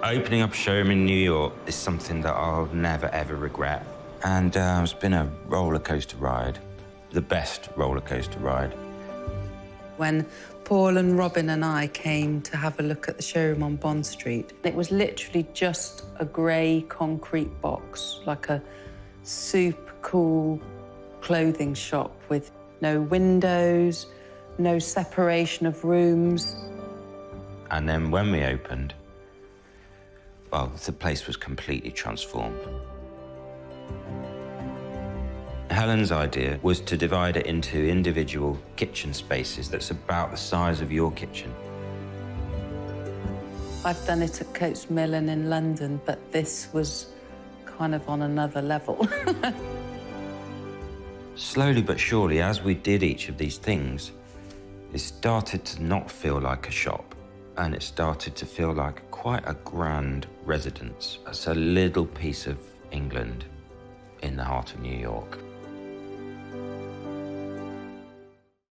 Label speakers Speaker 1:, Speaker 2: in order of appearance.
Speaker 1: Opening up a showroom in New York is something that I'll never, ever regret. And it's been a roller coaster ride, the best roller coaster ride.
Speaker 2: When Paul and Robin and I came to have a look at the showroom on Bond Street, it was literally just a grey concrete box, like a super cool clothing shop with no windows, no separation of rooms.
Speaker 1: And then when we opened, well, the place was completely transformed. Helen's idea was to divide it into individual kitchen spaces that's about the size of your kitchen.
Speaker 2: I've done it at Coates Mill and in London, but this was kind of on another level.
Speaker 1: Slowly but surely, as we did each of these things, it started to not feel like a shop, and it started to feel like quite a grand residence. It's a little piece of England in the heart of New York.